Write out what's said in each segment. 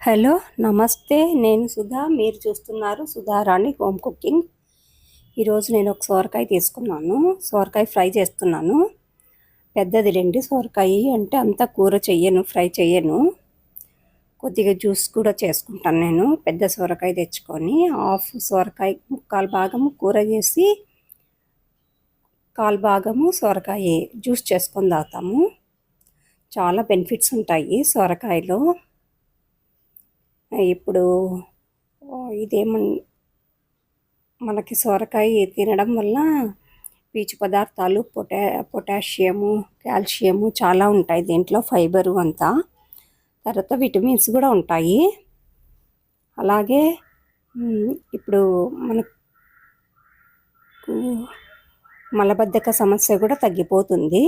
Hello నమస్తే. నేను సుధా. మీరు చూస్తున్నారు సుధారాణి హోమ్ కుకింగ్. ఈరోజు నేను ఒక సొరకాయ తీసుకున్నాను. సొరకాయ ఫ్రై చేస్తున్నాను. పెద్దది రండి. సొరకాయ అంటే అంతా కూర చెయ్యను, ఫ్రై చెయ్యను. కొద్దిగా జ్యూస్ కూడా చేసుకుంటాను. నేను పెద్ద సొరకాయ తెచ్చుకొని హాఫ్ సొరకాయ ముక్కాలు భాగము కూర చేసి కాలు భాగము సొరకాయ జ్యూస్ చేసుకొని తాగుతాము. చాలా బెనిఫిట్స్ ఉంటాయి సొరకాయలో. ఇప్పుడు మనకి సొరకాయ తినడం వల్ల పీచు పదార్థాలు పొటాషియము, కాల్షియము చాలా ఉంటాయి దీంట్లో, ఫైబరు అంతా. తర్వాత విటమిన్స్ కూడా ఉంటాయి. అలాగే ఇప్పుడు మనకు మలబద్ధక సమస్య కూడా తగ్గిపోతుంది.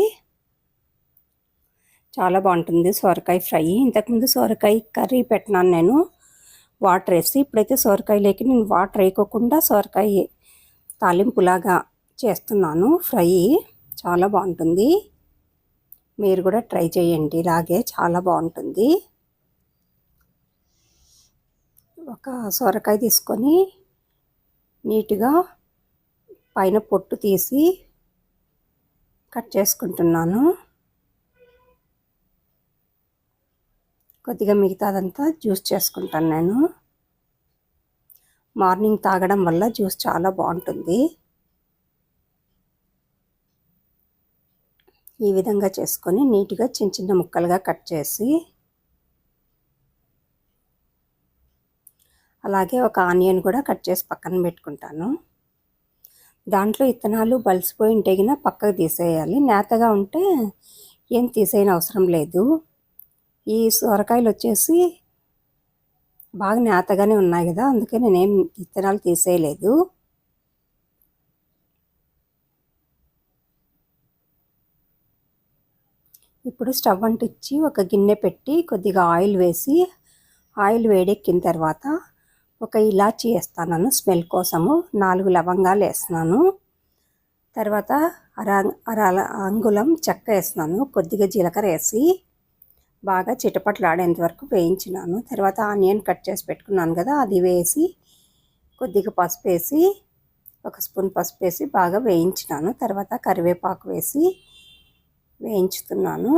చాలా బాగుంటుంది సొరకాయ ఫ్రై. ఇంతకుముందు సొరకాయ కర్రీ పెట్టినాను నేను వాటర్ వేసి. ఇప్పుడైతే సొరకాయలోకి నేను వాటర్ వేయకోకుండా సొరకాయ తాలింపులాగా చేస్తున్నాను ఫ్రై. చాలా బాగుంటుంది. మీరు కూడా ట్రై చేయండి, ఇలాగే చాలా బాగుంటుంది. ఒక సొరకాయ తీసుకొని నీట్గా పైన పొట్టు తీసి కట్ చేసుకుంటున్నాను. కొద్దిగా మిగతాదంతా జ్యూస్ చేసుకుంటాను నేను. మార్నింగ్ తాగడం వల్ల జ్యూస్ చాలా బాగుంటుంది. ఈ విధంగా చేసుకొని నీట్గా చిన్న చిన్న ముక్కలుగా కట్ చేసి, అలాగే ఒక ఆనియన్ కూడా కట్ చేసి పక్కన పెట్టుకుంటాను. దాంట్లో ఇత్తనాలు బలిసిపోయి ఉంటే గిన పక్కకు తీసేయాలి. నేతగా ఉంటే ఏం తీసేయని అవసరం లేదు. ఈ సొరకాయలు వచ్చేసి బాగా నేతగానే ఉన్నాయి కదా, అందుకే నేనేం విత్తనాలు తీసేయలేదు. ఇప్పుడు స్టవ్ అంటించి ఒక గిన్నె పెట్టి కొద్దిగా ఆయిల్ వేసి, ఆయిల్ వేడెక్కిన తర్వాత ఒక ఇలాచీ వేస్తాను స్మెల్ కోసము. 4 లవంగాలు వేస్తున్నాను. తర్వాత అర అంగుళం చెక్క వేస్తున్నాను. కొద్దిగా జీలకర్ర వేసి బాగా చిటపట్లాడేంత వరకు వేయించినాను. తర్వాత ఆనియన్ కట్ చేసి పెట్టుకున్నాను కదా, అది వేసి కొద్దిగా పసుపు వేసి, 1 స్పూన్ పసుపు వేసి బాగా వేయించినాను. తర్వాత కరివేపాకు వేసి వేయించుతున్నాను.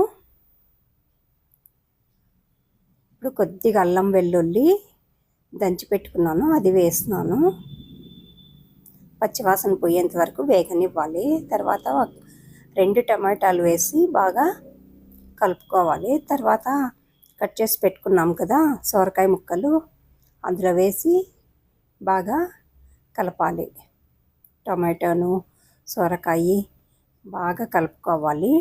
ఇప్పుడు కొద్దిగా అల్లం వెల్లుల్లి దంచి పెట్టుకున్నాను, అది వేస్తున్నాను. పచ్చివాసన పోయేంత వరకు వేగనివ్వాలి. తర్వాత 2 టమాటాలు వేసి బాగా కలుపుకోవాలి. తర్వాత కట్ చేసి పెట్టుకున్నాం కదా సొరకాయ ముక్కలు, అందులో వేసి బాగా కలపాలి. టమాటోను సొరకాయ బాగా కలుపుకోవాలి,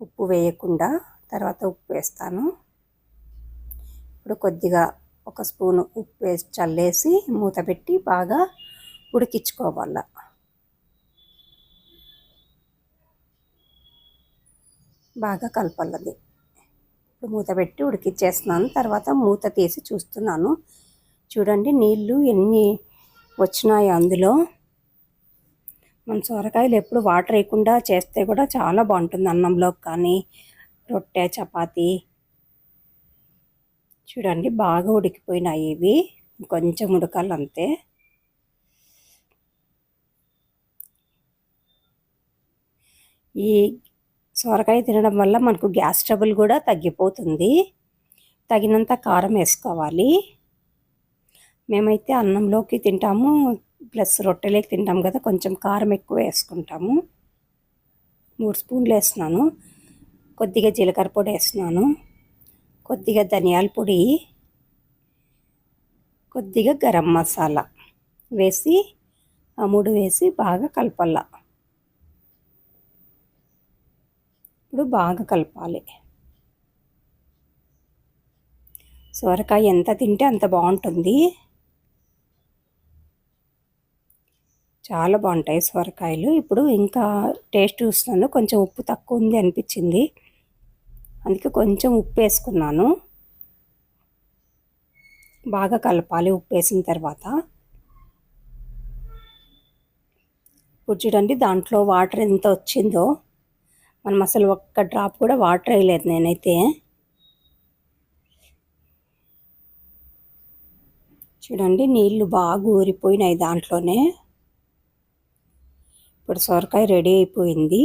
ఉప్పు వేయకుండా. తర్వాత ఉప్పు వేస్తాను. ఇప్పుడు కొద్దిగా 1 స్పూను ఉప్పు వేసి చల్లేసి మూత పెట్టి బాగా ఉడికించుకోవాలి. బాగా కలపాలి. ఇప్పుడు మూత పెట్టి ఉడికిచ్చేస్తున్నాను. తర్వాత మూత తీసి చూస్తున్నాను. చూడండి నీళ్ళు ఎన్ని వచ్చినాయి అందులో. మన సొరకాయలు ఎప్పుడు వాటర్ వేయకుండా చేస్తే కూడా చాలా బాగుంటుంది అన్నంలోకి కానీ, రొట్టె, చపాతీ. చూడండి బాగా ఉడికిపోయినాయి ఇవి. కొంచెం ఉడకాలి అంతే. ఈ సొరకాయ తినడం వల్ల మనకు గ్యాస్ ట్రబుల్ కూడా తగ్గిపోతుంది. తగినంత కారం వేసుకోవాలి. మేమైతే అన్నంలోకి తింటాము, ప్లస్ రొట్టెలోకి తింటాం కదా, కొంచెం కారం ఎక్కువ వేసుకుంటాము. 3 స్పూన్లు వేస్తున్నాను. కొద్దిగా జీలకర్ర పొడి వేస్తున్నాను, కొద్దిగా ధనియాల పొడి, కొద్దిగా గరం మసాలా వేసి, ఆ 3 వేసి బాగా కలపాల. ఇప్పుడు బాగా కలపాలి. సొరకాయ ఎంత తింటే అంత బాగుంటుంది. చాలా బాగుంటాయి సొరకాయలు. ఇప్పుడు ఇంకా టేస్ట్ చూస్తున్నాను, కొంచెం ఉప్పు తక్కువ ఉంది అనిపించింది, అందుకే కొంచెం ఉప్పు వేసుకున్నాను. బాగా కలపాలి ఉప్పు వేసిన తర్వాత. ఇప్పుడు చూడండి దాంట్లో వాటర్ ఎంత వచ్చిందో. మనం అసలు ఒక్క డ్రాప్ కూడా వాటర్ వేయలేదు నేనైతే. చూడండి నీళ్ళు బాగా ఊరిపోయినాయి దాంట్లోనే. ఇప్పుడు సొరకాయ రెడీ అయిపోయింది.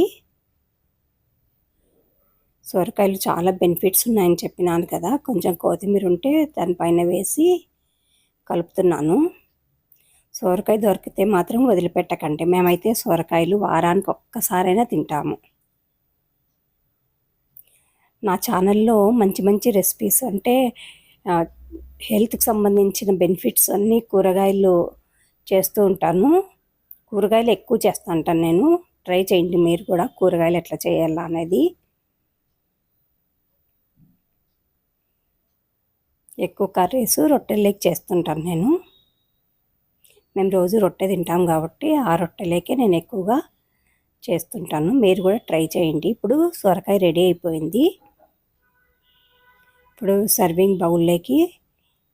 సొరకాయలు చాలా బెనిఫిట్స్ ఉన్నాయని చెప్పినాను కదా, కొంచెం కొత్తిమీర ఉంటే దానిపైన వేసి కలుపుతున్నాను. సొరకాయ దొరికితే మాత్రం వదిలిపెట్టకండి. మేమైతే సొరకాయలు వారానికి ఒక్కసారైనా తింటాము. నా ఛానల్లో మంచి మంచి రెసిపీస్ అంటే హెల్త్కి సంబంధించిన బెనిఫిట్స్ అన్నీ కూరగాయలు చేస్తూ ఉంటాను. కూరగాయలు ఎక్కువ చేస్తూ ఉంటాను నేను. ట్రై చేయండి మీరు కూడా కూరగాయలు ఎట్లా చేయాలా అనేది. ఎక్కువ కర్రీస్ రొట్టెల్లోకి చేస్తుంటాను నేను. మేము రోజు రొట్టె తింటాం కాబట్టి ఆ రొట్టెలేకే నేను ఎక్కువగా చేస్తుంటాను. మీరు కూడా ట్రై చేయండి. ఇప్పుడు సొరకాయ రెడీ అయిపోయింది. ఇప్పుడు సర్వింగ్ బౌల్లోకి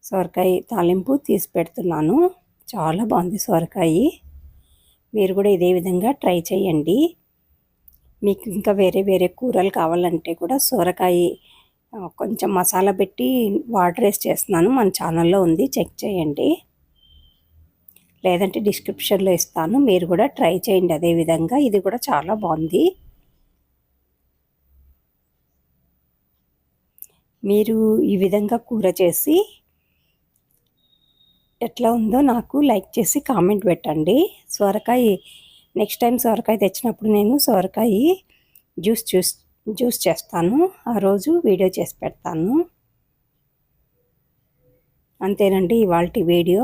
సొరకాయ తాలింపు తీసి పెడుతున్నాను. చాలా బాగుంది సొరకాయ. మీరు కూడా ఇదే విధంగా ట్రై చేయండి. మీకు ఇంకా వేరే వేరే కూరలు కావాలంటే కూడా సొరకాయ కొంచెం మసాలా పెట్టి వాటర్ వేసి చేస్తున్నాను. మన ఛానల్లో ఉంది, చెక్ చేయండి. లేదంటే డిస్క్రిప్షన్లో ఇస్తాను, మీరు కూడా ట్రై చేయండి అదే విధంగా. ఇది కూడా చాలా బాగుంది. మీరు ఈ విధంగా కూర చేసి ఎట్లా ఉందో నాకు లైక్ చేసి కామెంట్ పెట్టండి. సొరకాయ నెక్స్ట్ టైం సొరకాయ తెచ్చినప్పుడు నేను సొరకాయ జ్యూస్ చేస్తాను. ఆ రోజు వీడియో చేసి పెడతాను. అంతేనండి ఇవాల్టి వీడియో.